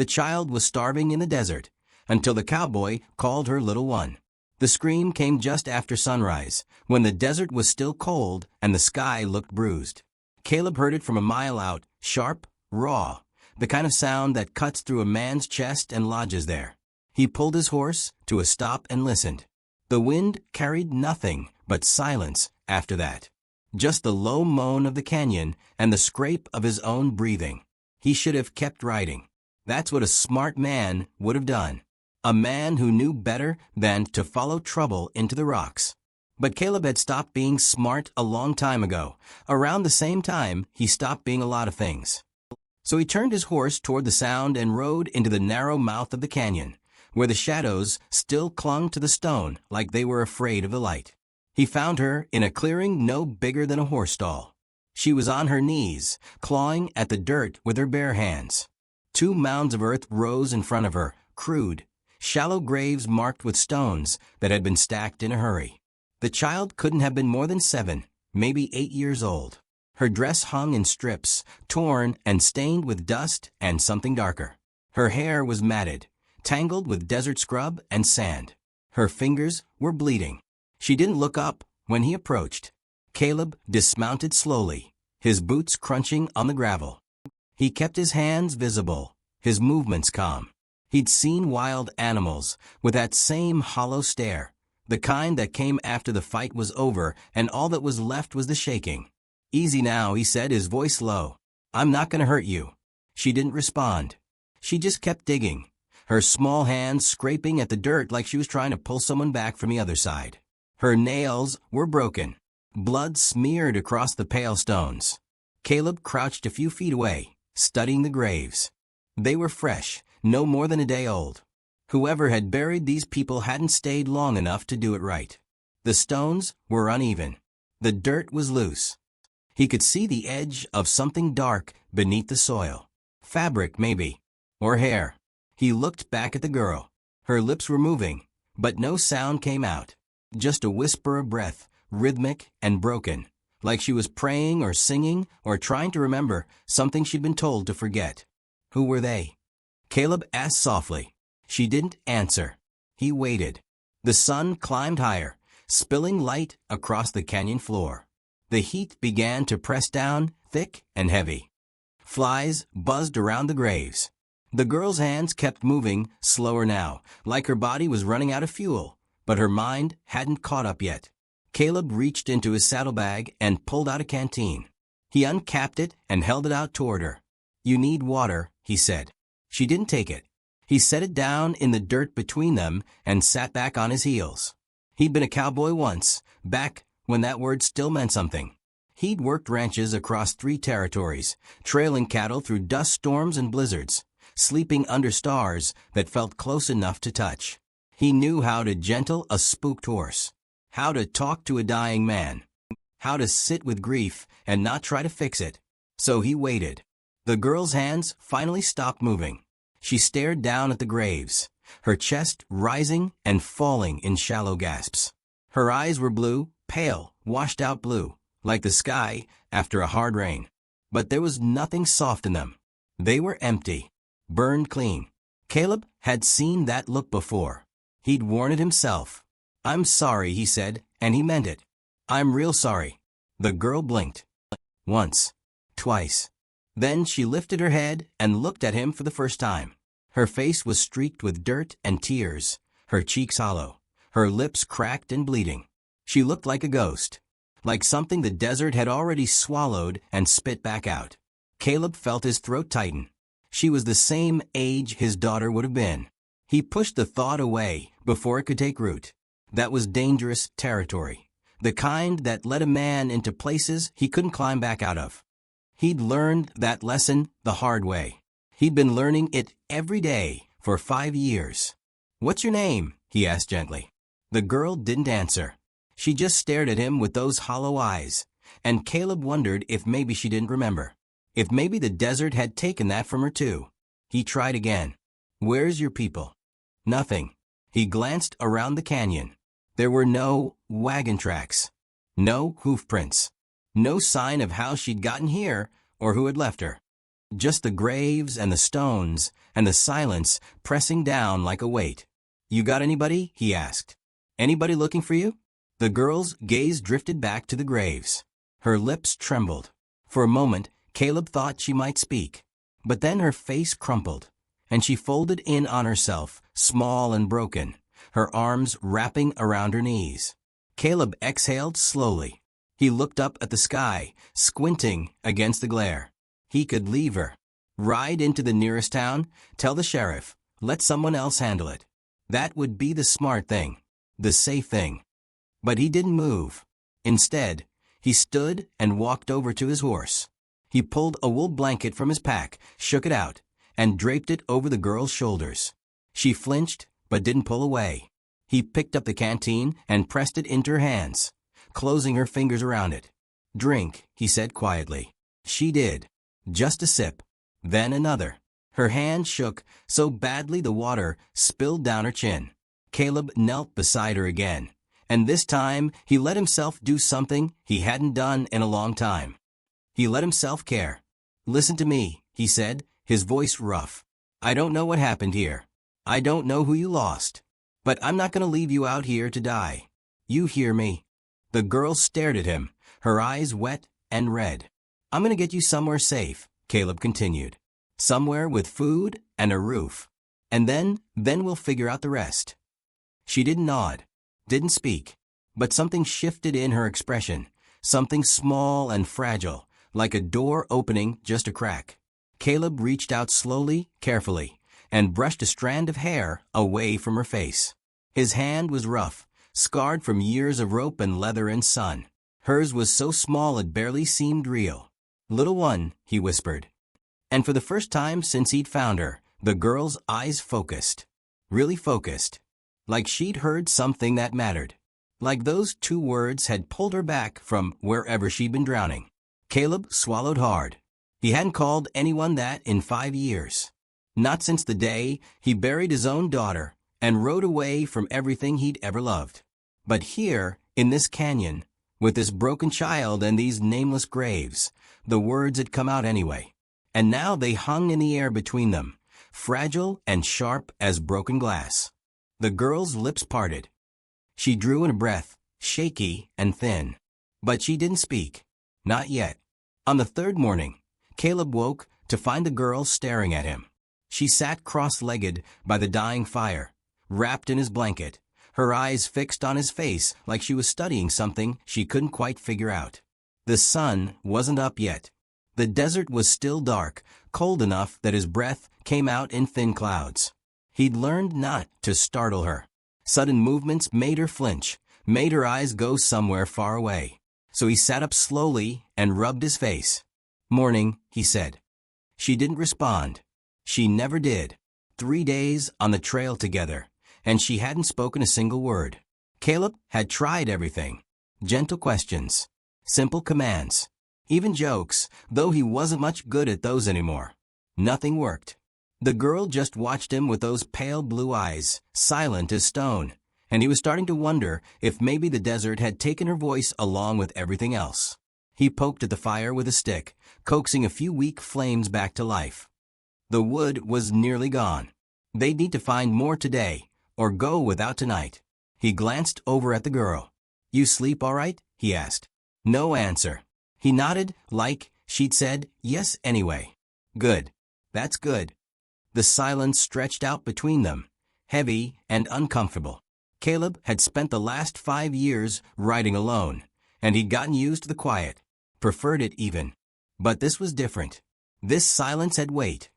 The child was starving in the desert, until the cowboy called her little one. The scream came just after sunrise, when the desert was still cold and the sky looked bruised. Caleb heard it from a mile out, sharp, raw, the kind of sound that cuts through a man's chest and lodges there. He pulled his horse to a stop and listened. The wind carried nothing but silence after that. Just the low moan of the canyon and the scrape of his own breathing. He should have kept riding. That's what a smart man would have done. A man who knew better than to follow trouble into the rocks. But Caleb had stopped being smart a long time ago. Around the same time, he stopped being a lot of things. So he turned his horse toward the sound and rode into the narrow mouth of the canyon, where the shadows still clung to the stone like they were afraid of the light. He found her in a clearing no bigger than a horse stall. She was on her knees, clawing at the dirt with her bare hands. 2 mounds of earth rose in front of her, crude, shallow graves marked with stones that had been stacked in a hurry. The child couldn't have been more than 7, maybe 8 years old. Her dress hung in strips, torn and stained with dust and something darker. Her hair was matted, tangled with desert scrub and sand. Her fingers were bleeding. She didn't look up when he approached. Caleb dismounted slowly, his boots crunching on the gravel. He kept his hands visible, his movements calm. He'd seen wild animals with that same hollow stare, the kind that came after the fight was over and all that was left was the shaking. "Easy now," he said, his voice low. "I'm not going to hurt you." She didn't respond. She just kept digging, her small hands scraping at the dirt like she was trying to pull someone back from the other side. Her nails were broken. Blood smeared across the pale stones. Caleb crouched a few feet away, studying the graves. They were fresh, no more than a day old. Whoever had buried these people hadn't stayed long enough to do it right. The stones were uneven. The dirt was loose. He could see the edge of something dark beneath the soil. Fabric, maybe. Or hair. He looked back at the girl. Her lips were moving, but no sound came out. Just a whisper of breath, rhythmic and broken, like she was praying or singing or trying to remember something she'd been told to forget. Who were they? Caleb asked softly. She didn't answer. He waited. The sun climbed higher, spilling light across the canyon floor. The heat began to press down, thick and heavy. Flies buzzed around the graves. The girl's hands kept moving, slower now, like her body was running out of fuel, but her mind hadn't caught up yet. Caleb reached into his saddlebag and pulled out a canteen. He uncapped it and held it out toward her. "You need water," he said. She didn't take it. He set it down in the dirt between them and sat back on his heels. He'd been a cowboy once, back when that word still meant something. He'd worked ranches across 3 territories, trailing cattle through dust storms and blizzards, sleeping under stars that felt close enough to touch. He knew how to gentle a spooked horse, how to talk to a dying man, how to sit with grief and not try to fix it. So he waited. The girl's hands finally stopped moving. She stared down at the graves, her chest rising and falling in shallow gasps. Her eyes were blue, pale, washed-out blue, like the sky after a hard rain. But there was nothing soft in them. They were empty, burned clean. Caleb had seen that look before. He'd worn it himself. "I'm sorry," he said, and he meant it. "I'm real sorry." The girl blinked. Once. Twice. Then she lifted her head and looked at him for the first time. Her face was streaked with dirt and tears, her cheeks hollow, her lips cracked and bleeding. She looked like a ghost, like something the desert had already swallowed and spit back out. Caleb felt his throat tighten. She was the same age his daughter would have been. He pushed the thought away before it could take root. That was dangerous territory, the kind that led a man into places he couldn't climb back out of. He'd learned that lesson the hard way. He'd been learning it every day for 5 years. "What's your name?" he asked gently. The girl didn't answer. She just stared at him with those hollow eyes, and Caleb wondered if maybe she didn't remember. If maybe the desert had taken that from her too. He tried again. "Where's your people?" Nothing. He glanced around the canyon. There were no wagon tracks, no hoof prints, no sign of how she'd gotten here or who had left her. Just the graves and the stones and the silence pressing down like a weight. "You got anybody?" he asked. "Anybody looking for you?" The girl's gaze drifted back to the graves. Her lips trembled. For a moment, Caleb thought she might speak. But then her face crumpled, and she folded in on herself, small and broken, her arms wrapping around her knees. Caleb exhaled slowly. He looked up at the sky, squinting against the glare. He could leave her. Ride into the nearest town, tell the sheriff, let someone else handle it. That would be the smart thing, the safe thing. But he didn't move. Instead, he stood and walked over to his horse. He pulled a wool blanket from his pack, shook it out, and draped it over the girl's shoulders. She flinched, but didn't pull away. He picked up the canteen and pressed it into her hands, closing her fingers around it. "Drink," he said quietly. She did. Just a sip. Then another. Her hand shook so badly the water spilled down her chin. Caleb knelt beside her again, and this time he let himself do something he hadn't done in a long time. He let himself care. "Listen to me," he said, his voice rough. "I don't know what happened here. I don't know who you lost. But I'm not going to leave you out here to die. You hear me?" The girl stared at him, her eyes wet and red. "I'm going to get you somewhere safe," Caleb continued. "Somewhere with food and a roof. And then we'll figure out the rest." She didn't nod, didn't speak, but something shifted in her expression, something small and fragile, like a door opening just a crack. Caleb reached out slowly, carefully, and brushed a strand of hair away from her face. His hand was rough, scarred from years of rope and leather and sun. Hers was so small it barely seemed real. "Little one," he whispered. And for the first time since he'd found her, the girl's eyes focused. Really focused. Like she'd heard something that mattered. Like those 2 words had pulled her back from wherever she'd been drowning. Caleb swallowed hard. He hadn't called anyone that in 5 years. Not since the day he buried his own daughter and rode away from everything he'd ever loved. But here, in this canyon, with this broken child and these nameless graves, the words had come out anyway. And now they hung in the air between them, fragile and sharp as broken glass. The girl's lips parted. She drew in a breath, shaky and thin. But she didn't speak. Not yet. On the 3rd morning, Caleb woke to find the girl staring at him. She sat cross-legged by the dying fire, wrapped in his blanket, her eyes fixed on his face like she was studying something she couldn't quite figure out. The sun wasn't up yet. The desert was still dark, cold enough that his breath came out in thin clouds. He'd learned not to startle her. Sudden movements made her flinch, made her eyes go somewhere far away. So he sat up slowly and rubbed his face. "Morning," he said. She didn't respond. She never did. 3 days on the trail together, and she hadn't spoken a single word. Caleb had tried everything. Gentle questions, simple commands, even jokes, though he wasn't much good at those anymore. Nothing worked. The girl just watched him with those pale blue eyes, silent as stone, and he was starting to wonder if maybe the desert had taken her voice along with everything else. He poked at the fire with a stick, coaxing a few weak flames back to life. The wood was nearly gone. They'd need to find more today, or go without tonight. He glanced over at the girl. "You sleep all right?" he asked. No answer. He nodded, like she'd said yes anyway. "Good. That's good." The silence stretched out between them, heavy and uncomfortable. Caleb had spent the last 5 years riding alone, and he'd gotten used to the quiet, preferred it even. But this was different. This silence had weight.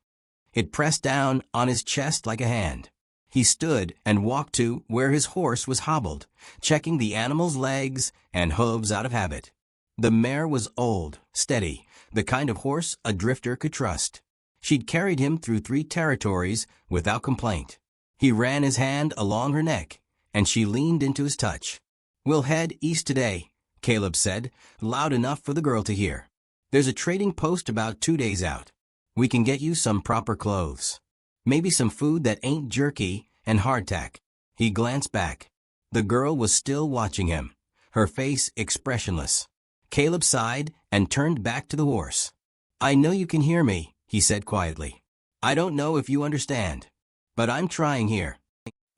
It pressed down on his chest like a hand. He stood and walked to where his horse was hobbled, checking the animal's legs and hooves out of habit. The mare was old, steady, the kind of horse a drifter could trust. She'd carried him through 3 territories without complaint. He ran his hand along her neck, and she leaned into his touch. "We'll head east today," Caleb said, loud enough for the girl to hear. "There's a trading post about 2 days out. We can get you some proper clothes. Maybe some food that ain't jerky and hardtack." He glanced back. The girl was still watching him, her face expressionless. Caleb sighed and turned back to the horse. "I know you can hear me," he said quietly. I don't know if you understand, but I'm trying here.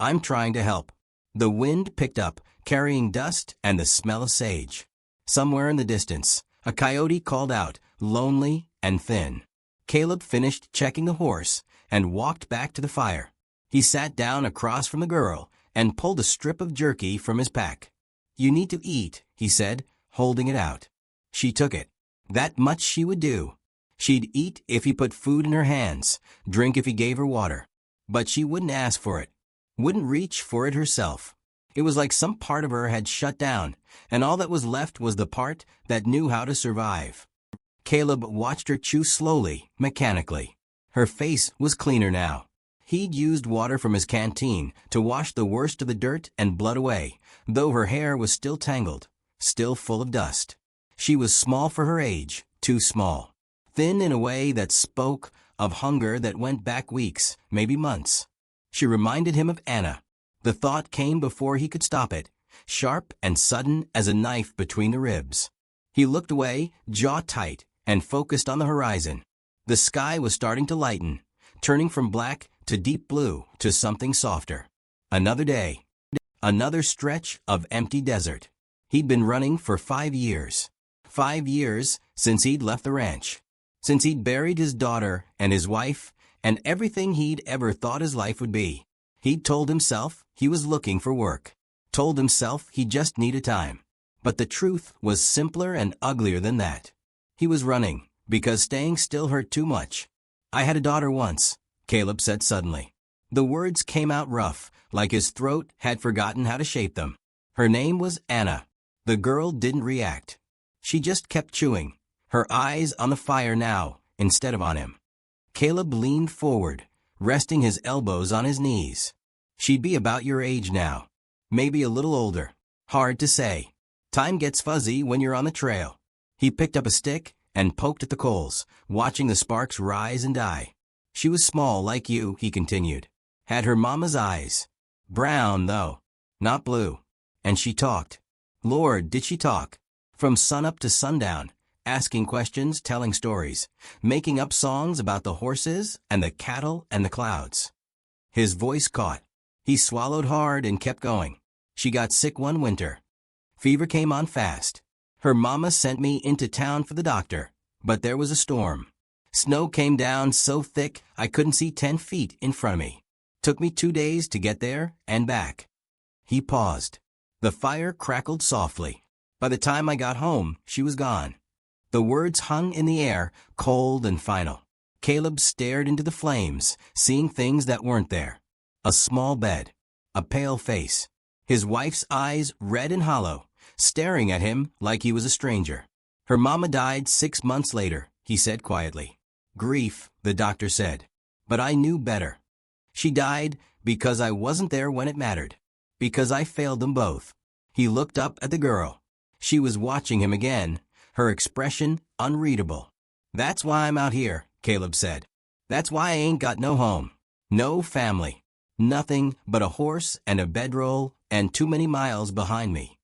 I'm trying to help. The wind picked up, carrying dust and the smell of sage. Somewhere in the distance, a coyote called out, lonely and thin. Caleb finished checking the horse and walked back to the fire. He sat down across from the girl and pulled a strip of jerky from his pack. You need to eat, he said, holding it out. She took it. That much she would do. She'd eat if he put food in her hands, drink if he gave her water. But she wouldn't ask for it, wouldn't reach for it herself. It was like some part of her had shut down, and all that was left was the part that knew how to survive. Caleb watched her chew slowly, mechanically. Her face was cleaner now. He'd used water from his canteen to wash the worst of the dirt and blood away, though her hair was still tangled, still full of dust. She was small for her age, too small. Thin in a way that spoke of hunger that went back weeks, maybe months. She reminded him of Anna. The thought came before he could stop it, sharp and sudden as a knife between the ribs. He looked away, jaw tight, and focused on the horizon. The sky was starting to lighten, turning from black to deep blue to something softer. Another day. Another stretch of empty desert. He'd been running for 5 years. 5 years since he'd left the ranch. Since he'd buried his daughter and his wife and everything he'd ever thought his life would be. He'd told himself he was looking for work. Told himself he just needed time. But the truth was simpler and uglier than that. He was running because staying still hurt too much. I had a daughter once, Caleb said suddenly. The words came out rough, like his throat had forgotten how to shape them. Her name was Anna. The girl didn't react. She just kept chewing, her eyes on the fire now, instead of on him. Caleb leaned forward, resting his elbows on his knees. She'd be about your age now. Maybe a little older. Hard to say. Time gets fuzzy when you're on the trail. He picked up a stick and poked at the coals, watching the sparks rise and die. She was small like you, he continued. Had her mama's eyes. Brown, though. Not blue. And she talked. Lord, did she talk. From sunup to sundown, asking questions, telling stories, making up songs about the horses and the cattle and the clouds. His voice caught. He swallowed hard and kept going. She got sick one winter. Fever came on fast. Her mama sent me into town for the doctor, but there was a storm. Snow came down so thick I couldn't see 10 feet in front of me. Took me 2 days to get there and back. He paused. The fire crackled softly. By the time I got home, she was gone. The words hung in the air, cold and final. Caleb stared into the flames, seeing things that weren't there. A small bed. A pale face. His wife's eyes red and hollow, staring at him like he was a stranger. Her mama died 6 months later, he said quietly. Grief, the doctor said. But I knew better. She died because I wasn't there when it mattered. Because I failed them both. He looked up at the girl. She was watching him again, her expression unreadable. That's why I'm out here, Caleb said. That's why I ain't got no home. No family. Nothing but a horse and a bedroll and too many miles behind me.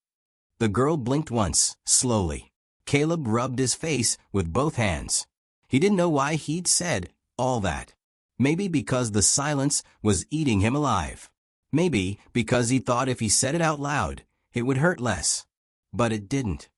The girl blinked once, slowly. Caleb rubbed his face with both hands. He didn't know why he'd said all that. Maybe because the silence was eating him alive. Maybe because he thought if he said it out loud, it would hurt less. But it didn't.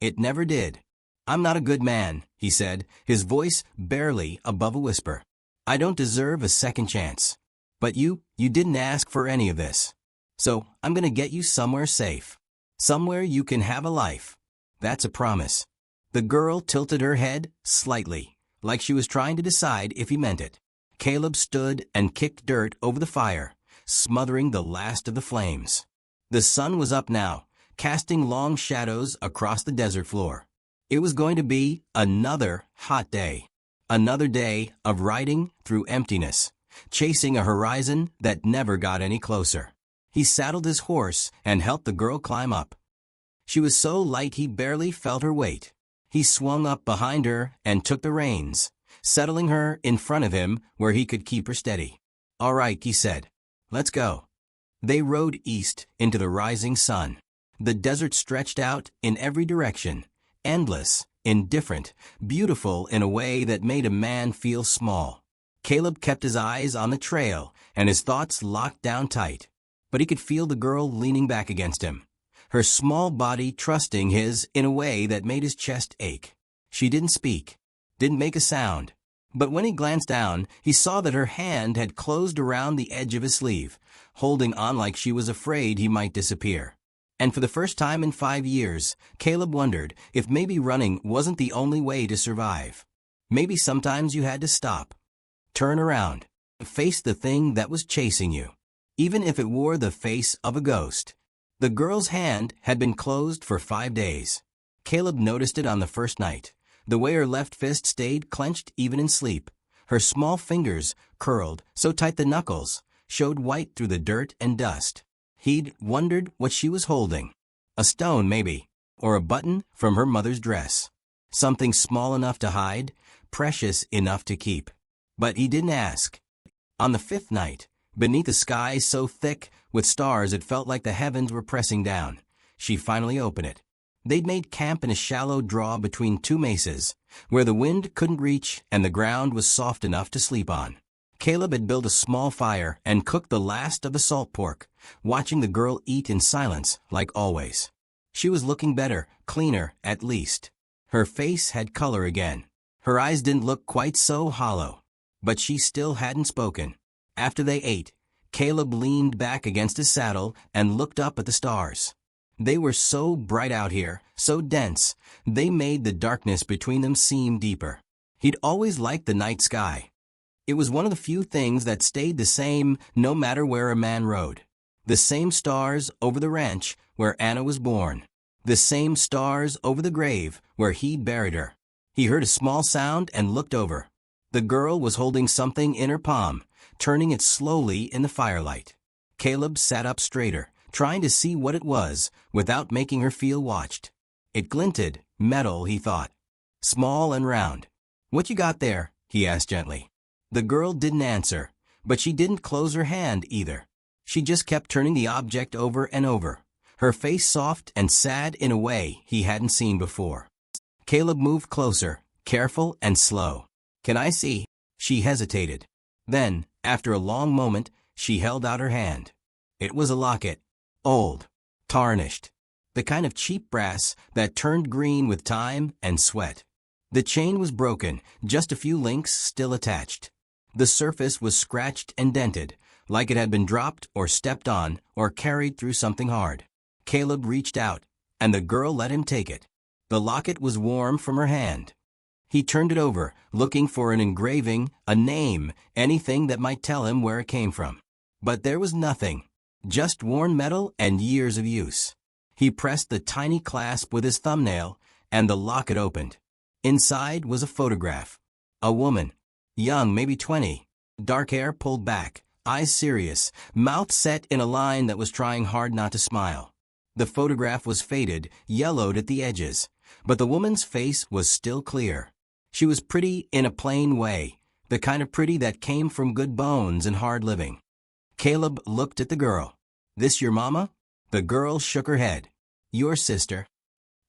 It never did. I'm not a good man, he said, his voice barely above a whisper. I don't deserve a second chance. But you didn't ask for any of this. So I'm going to get you somewhere safe. Somewhere you can have a life. That's a promise. The girl tilted her head slightly, like she was trying to decide if he meant it. Caleb stood and kicked dirt over the fire, smothering the last of the flames. The sun was up now, casting long shadows across the desert floor. It was going to be another hot day. Another day of riding through emptiness, chasing a horizon that never got any closer. He saddled his horse and helped the girl climb up. She was so light he barely felt her weight. He swung up behind her and took the reins, settling her in front of him where he could keep her steady. All right, he said. Let's go. They rode east into the rising sun. The desert stretched out in every direction, endless, indifferent, beautiful in a way that made a man feel small. Caleb kept his eyes on the trail and his thoughts locked down tight. But he could feel the girl leaning back against him, her small body trusting his in a way that made his chest ache. She didn't speak, didn't make a sound. But when he glanced down, he saw that her hand had closed around the edge of his sleeve, holding on like she was afraid he might disappear. And for the first time in 5 years, Caleb wondered if maybe running wasn't the only way to survive. Maybe sometimes you had to stop, turn around, face the thing that was chasing you, even if it wore the face of a ghost. The girl's hand had been closed for 5 days. Caleb noticed it on the first night, the way her left fist stayed clenched even in sleep. Her small fingers, curled so tight the knuckles, showed white through the dirt and dust. He'd wondered what she was holding. A stone, maybe, or a button from her mother's dress. Something small enough to hide, precious enough to keep. But he didn't ask. On the 5th night, beneath a sky so thick with stars it felt like the heavens were pressing down, she finally opened it. They'd made camp in a shallow draw between 2 mesas, where the wind couldn't reach and the ground was soft enough to sleep on. Caleb had built a small fire and cooked the last of the salt pork, watching the girl eat in silence, like always. She was looking better, cleaner, at least. Her face had color again. Her eyes didn't look quite so hollow. But she still hadn't spoken. After they ate, Caleb leaned back against his saddle and looked up at the stars. They were so bright out here, so dense, they made the darkness between them seem deeper. He'd always liked the night sky. It was one of the few things that stayed the same no matter where a man rode. The same stars over the ranch where Anna was born. The same stars over the grave where he'd buried her. He heard a small sound and looked over. The girl was holding something in her palm, turning it slowly in the firelight. Caleb sat up straighter, trying to see what it was without making her feel watched. It glinted, metal, he thought. Small and round. "What you got there?" he asked gently. The girl didn't answer, but she didn't close her hand either. She just kept turning the object over and over, her face soft and sad in a way he hadn't seen before. Caleb moved closer, careful and slow. "Can I see?" She hesitated. Then, after a long moment, she held out her hand. It was a locket. Old. Tarnished. The kind of cheap brass that turned green with time and sweat. The chain was broken, just a few links still attached. The surface was scratched and dented, like it had been dropped or stepped on or carried through something hard. Caleb reached out, and the girl let him take it. The locket was warm from her hand. He turned it over, looking for an engraving, a name, anything that might tell him where it came from. But there was nothing, just worn metal and years of use. He pressed the tiny clasp with his thumbnail, and the locket opened. Inside was a photograph. A woman, young, maybe 20, dark hair pulled back, eyes serious, mouth set in a line that was trying hard not to smile. The photograph was faded, yellowed at the edges, but the woman's face was still clear. She was pretty in a plain way, the kind of pretty that came from good bones and hard living. Caleb looked at the girl. "This your mama?" The girl shook her head. "Your sister."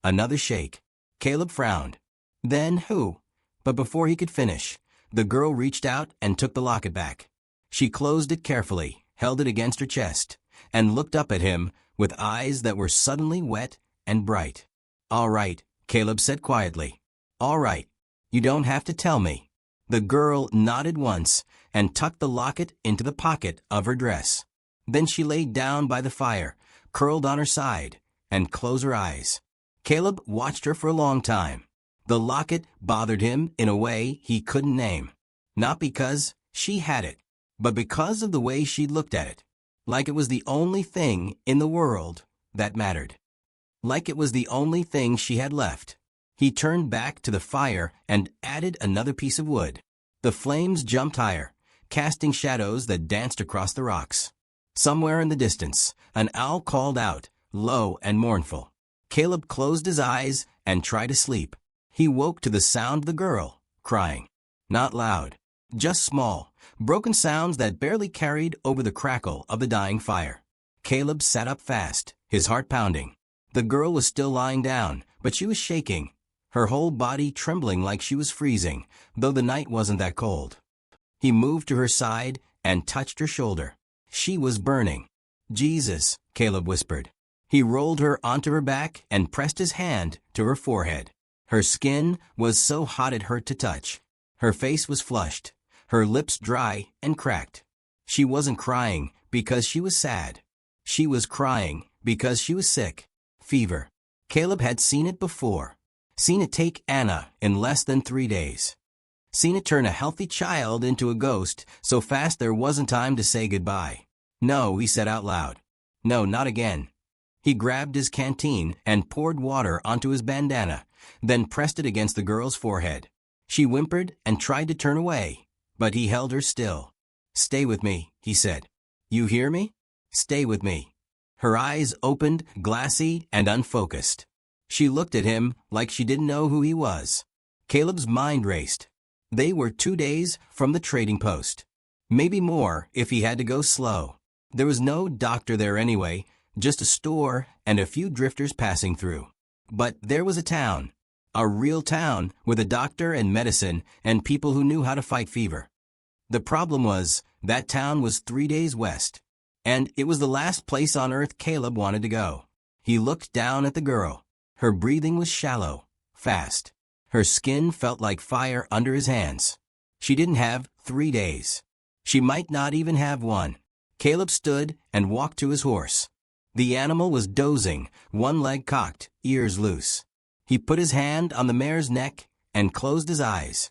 Another shake. Caleb frowned. "Then who?" But before he could finish, the girl reached out and took the locket back. She closed it carefully, held it against her chest, and looked up at him with eyes that were suddenly wet and bright. "All right," Caleb said quietly. "All right. You don't have to tell me." The girl nodded once and tucked the locket into the pocket of her dress. Then she laid down by the fire, curled on her side, and closed her eyes. Caleb watched her for a long time. The locket bothered him in a way he couldn't name. Not because she had it, but because of the way she looked at it. Like it was the only thing in the world that mattered. Like it was the only thing she had left. He turned back to the fire and added another piece of wood. The flames jumped higher, casting shadows that danced across the rocks. Somewhere in the distance, an owl called out, low and mournful. Caleb closed his eyes and tried to sleep. He woke to the sound of the girl, crying. Not loud, just small, broken sounds that barely carried over the crackle of the dying fire. Caleb sat up fast, his heart pounding. The girl was still lying down, but she was shaking. her whole body trembling like she was freezing, though the night wasn't that cold. He moved to her side and touched her shoulder. She was burning. "Jesus," Caleb whispered. He rolled her onto her back and pressed his hand to her forehead. Her skin was so hot it hurt to touch. Her face was flushed, her lips dry and cracked. She wasn't crying because she was sad. She was crying because she was sick. Fever. Caleb had seen it before. Seen it take Anna in less than 3 days. Seen it turn a healthy child into a ghost so fast there wasn't time to say goodbye. "No," he said out loud. "No, not again." He grabbed his canteen and poured water onto his bandana, then pressed it against the girl's forehead. She whimpered and tried to turn away, but he held her still. "Stay with me," he said. "You hear me? Stay with me." Her eyes opened, glassy and unfocused. She looked at him like she didn't know who he was. Caleb's mind raced. They were 2 days from the trading post. Maybe more if he had to go slow. There was no doctor there anyway, just a store and a few drifters passing through. But there was a town. A real town with a doctor and medicine and people who knew how to fight fever. The problem was, that town was 3 days west. And it was the last place on earth Caleb wanted to go. He looked down at the girl. Her breathing was shallow, fast. Her skin felt like fire under his hands. She didn't have 3 days. She might not even have one. Caleb stood and walked to his horse. The animal was dozing, one leg cocked, ears loose. He put his hand on the mare's neck and closed his eyes.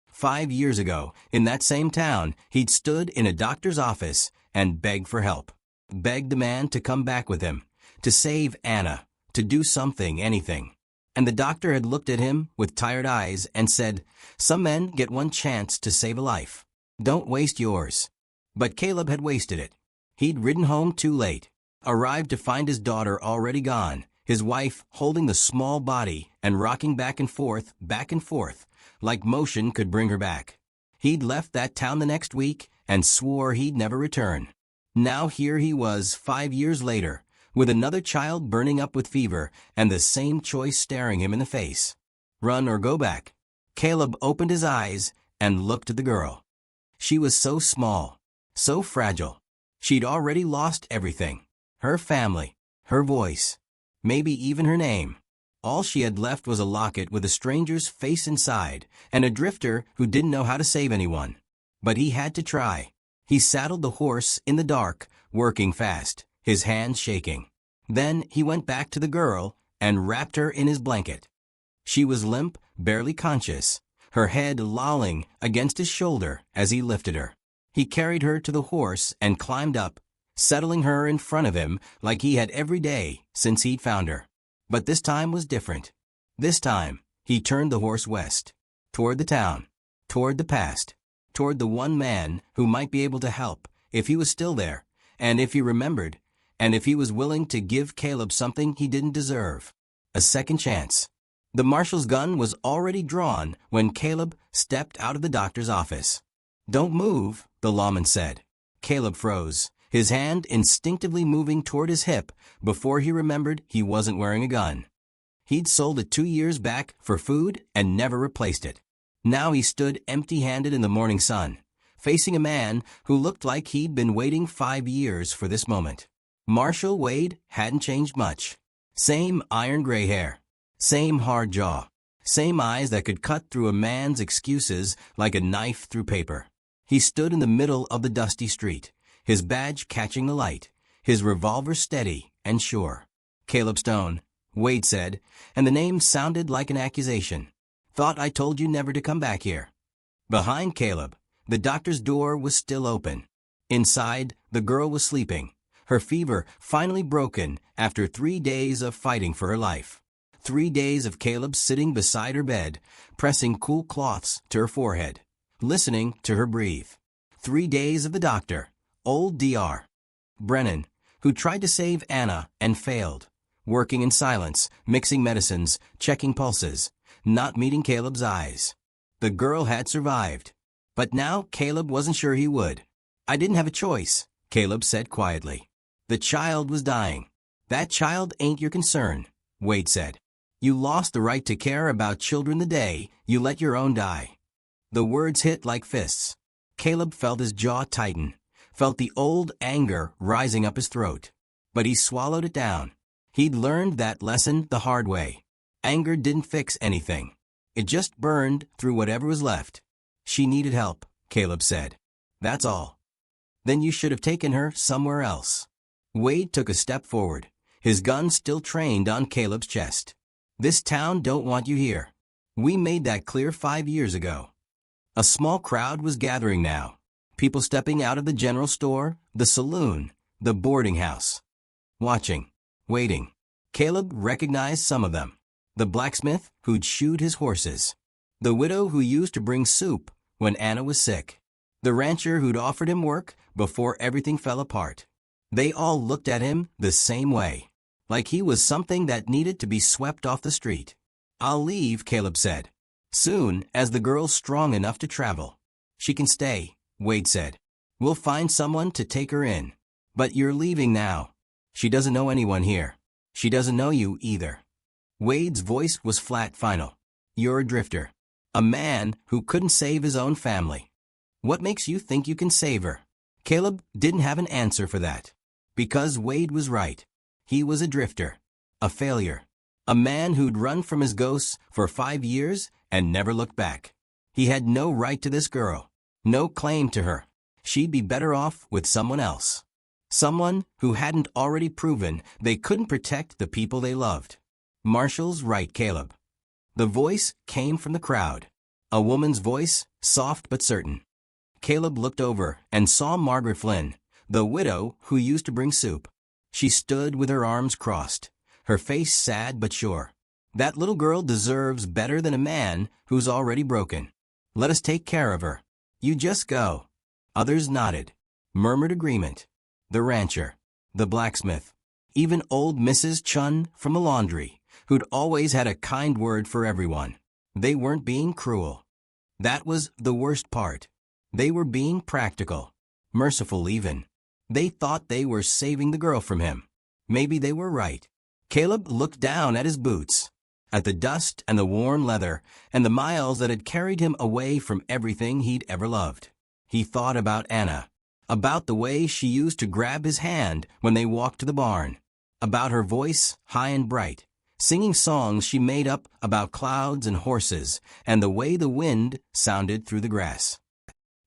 5 years ago, in that same town, he'd stood in a doctor's office and begged for help. Begged the man to come back with him, to save Anna, to do something, anything. And the doctor had looked at him with tired eyes and said, "Some men get one chance to save a life. Don't waste yours." But Caleb had wasted it. He'd ridden home too late, arrived to find his daughter already gone, his wife holding the small body and rocking back and forth, like motion could bring her back. He'd left that town the next week and swore he'd never return. Now here he was 5 years later, with another child burning up with fever and the same choice staring him in the face. Run or go back. Caleb opened his eyes and looked at the girl. She was so small, so fragile. She'd already lost everything. Her family, her voice, maybe even her name. All she had left was a locket with a stranger's face inside and a drifter who didn't know how to save anyone. But he had to try. He saddled the horse in the dark, working fast, his hands shaking. Then he went back to the girl and wrapped her in his blanket. She was limp, barely conscious, her head lolling against his shoulder as he lifted her. He carried her to the horse and climbed up, settling her in front of him like he had every day since he'd found her. But this time was different. This time, he turned the horse west, toward the town, toward the past, toward the one man who might be able to help if he was still there, and if he remembered, and if he was willing to give Caleb something he didn't deserve, a second chance. The marshal's gun was already drawn when Caleb stepped out of the doctor's office. "Don't move," the lawman said. Caleb froze, his hand instinctively moving toward his hip before he remembered he wasn't wearing a gun. He'd sold it 2 years back for food and never replaced it. Now he stood empty-handed in the morning sun, facing a man who looked like he'd been waiting 5 years for this moment. Marshal Wade hadn't changed much. Same iron-gray hair, same hard jaw, same eyes that could cut through a man's excuses like a knife through paper. He stood in the middle of the dusty street, his badge catching the light, his revolver steady and sure. "Caleb Stone," Wade said, and the name sounded like an accusation. "Thought I told you never to come back here." Behind Caleb, the doctor's door was still open. Inside, the girl was sleeping, her fever finally broken after 3 days of fighting for her life. 3 days of Caleb sitting beside her bed, pressing cool cloths to her forehead, listening to her breathe. 3 days of the doctor, old Dr. Brennan, who tried to save Anna and failed, working in silence, mixing medicines, checking pulses, not meeting Caleb's eyes. The girl had survived, but now Caleb wasn't sure he would. "I didn't have a choice," Caleb said quietly. "The child was dying." "That child ain't your concern," Wade said. You lost the right to care about children the day you let your own die. The words hit like fists. Caleb felt his jaw tighten, felt the old anger rising up his throat. But he swallowed it down. He'd learned that lesson the hard way. Anger didn't fix anything. It just burned through whatever was left. She needed help, Caleb said. That's all. Then you should have taken her somewhere else. Wade took a step forward, his gun still trained on Caleb's chest. This town don't want you here. We made that clear 5 years ago. A small crowd was gathering now. People stepping out of the general store, the saloon, the boarding house. Watching. Waiting. Caleb recognized some of them. The blacksmith who'd shoed his horses. The widow who used to bring soup when Anna was sick. The rancher who'd offered him work before everything fell apart. They all looked at him the same way, like he was something that needed to be swept off the street. I'll leave, Caleb said. Soon as the girl's strong enough to travel. She can stay, Wade said. We'll find someone to take her in. But you're leaving now. She doesn't know anyone here. She doesn't know you either. Wade's voice was flat final. You're a drifter. A man who couldn't save his own family. What makes you think you can save her? Caleb didn't have an answer for that. Because Wade was right. He was a drifter. A failure. A man who'd run from his ghosts for 5 years and never looked back. He had no right to this girl. No claim to her. She'd be better off with someone else. Someone who hadn't already proven they couldn't protect the people they loved. Marshall's right, Caleb. The voice came from the crowd. A woman's voice, soft but certain. Caleb looked over and saw Margaret Flynn, the widow who used to bring soup. She stood with her arms crossed, her face sad but sure. That little girl deserves better than a man who's already broken. Let us take care of her. You just go. Others nodded, murmured agreement. The rancher, the blacksmith, even old Mrs. Chun from the laundry, who'd always had a kind word for everyone. They weren't being cruel. That was the worst part. They were being practical, merciful even. They thought they were saving the girl from him. Maybe they were right. Caleb looked down at his boots, at the dust and the worn leather, and the miles that had carried him away from everything he'd ever loved. He thought about Anna, about the way she used to grab his hand when they walked to the barn, about her voice, high and bright, singing songs she made up about clouds and horses, and the way the wind sounded through the grass.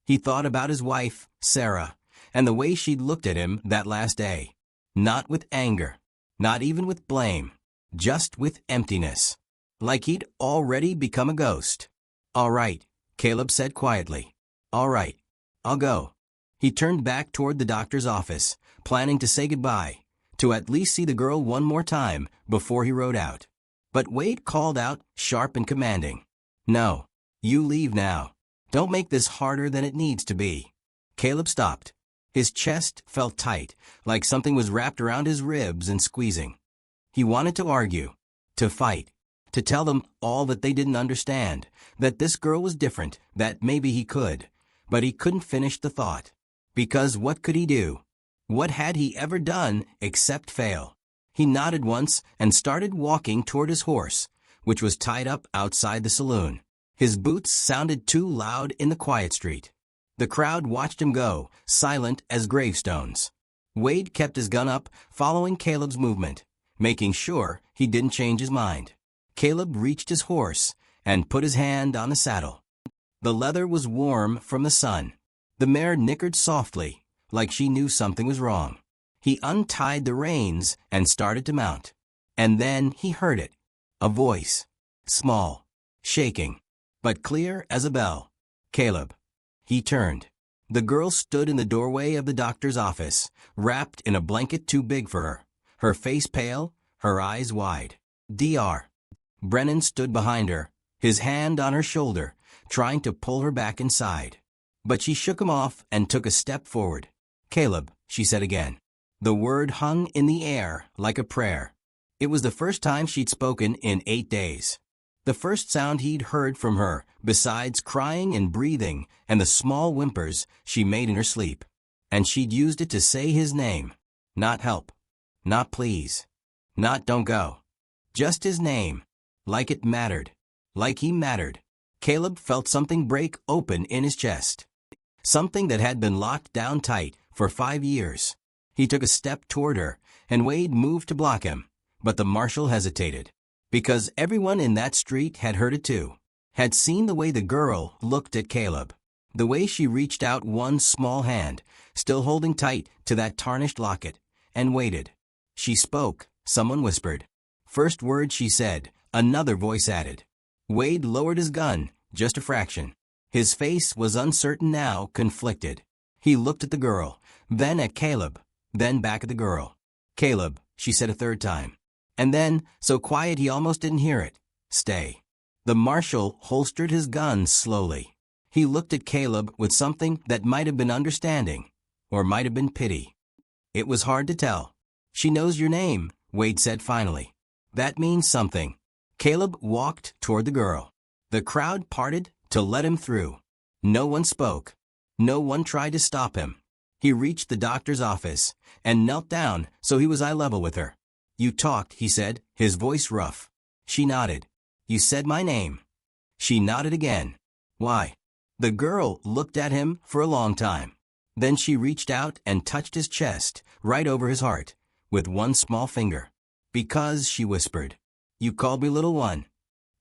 He thought about his wife, Sarah, and the way she'd looked at him that last day. Not with anger, not even with blame, just with emptiness. Like he'd already become a ghost. All right, Caleb said quietly. All right, I'll go. He turned back toward the doctor's office, planning to say goodbye, to at least see the girl one more time before he rode out. But Wade called out, sharp and commanding. No, you leave now. Don't make this harder than it needs to be. Caleb stopped. His chest felt tight, like something was wrapped around his ribs and squeezing. He wanted to argue, to fight, to tell them all that they didn't understand, that this girl was different, that maybe he could. But he couldn't finish the thought. Because what could he do? What had he ever done except fail? He nodded once and started walking toward his horse, which was tied up outside the saloon. His boots sounded too loud in the quiet street. The crowd watched him go, silent as gravestones. Wade kept his gun up, following Caleb's movement, making sure he didn't change his mind. Caleb reached his horse and put his hand on the saddle. The leather was warm from the sun. The mare nickered softly, like she knew something was wrong. He untied the reins and started to mount. And then he heard it. A voice. Small. Shaking. But clear as a bell. Caleb. He turned. The girl stood in the doorway of the doctor's office, wrapped in a blanket too big for her. Her face pale, her eyes wide. Dr. Brennan stood behind her, his hand on her shoulder, trying to pull her back inside. But she shook him off and took a step forward. Caleb, she said again. The word hung in the air like a prayer. It was the first time she'd spoken in 8 days. The first sound he'd heard from her, besides crying and breathing and the small whimpers she made in her sleep. And she'd used it to say his name. Not help. Not please. Not don't go. Just his name. Like it mattered. Like he mattered. Caleb felt something break open in his chest. Something that had been locked down tight for 5 years. He took a step toward her, and Wade moved to block him. But the marshal hesitated. Because everyone in that street had heard it too. Had seen the way the girl looked at Caleb. The way she reached out one small hand, still holding tight to that tarnished locket, and waited. She spoke, someone whispered. First word she said, another voice added. Wade lowered his gun, just a fraction. His face was uncertain now, conflicted. He looked at the girl, then at Caleb, then back at the girl. Caleb, she said a third time. And then, so quiet he almost didn't hear it, stay. The marshal holstered his gun slowly. He looked at Caleb with something that might have been understanding, or might have been pity. It was hard to tell. She knows your name, Wade said finally. That means something. Caleb walked toward the girl. The crowd parted to let him through. No one spoke. No one tried to stop him. He reached the doctor's office and knelt down so he was eye level with her. You talked, he said, his voice rough. She nodded. You said my name. She nodded again. Why? The girl looked at him for a long time. Then she reached out and touched his chest, right over his heart, with one small finger. Because, she whispered. You called me little one.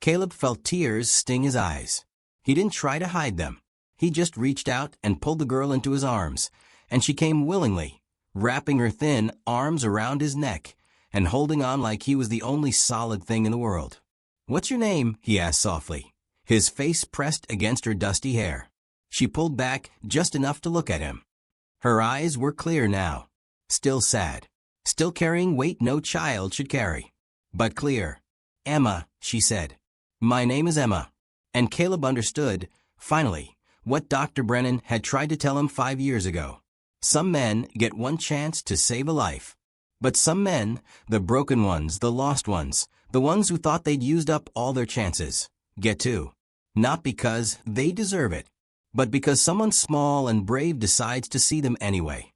Caleb felt tears sting his eyes. He didn't try to hide them. He just reached out and pulled the girl into his arms, and she came willingly, wrapping her thin arms around his neck and holding on like he was the only solid thing in the world. What's your name? He asked softly, his face pressed against her dusty hair. She pulled back just enough to look at him. Her eyes were clear now, still sad, still carrying weight no child should carry, but clear. Emma, she said. My name is Emma. And Caleb understood, finally, what Dr. Brennan had tried to tell him 5 years ago. Some men get one chance to save a life. But some men, the broken ones, the lost ones, the ones who thought they'd used up all their chances, get two. Not because they deserve it, but because someone small and brave decides to see them anyway.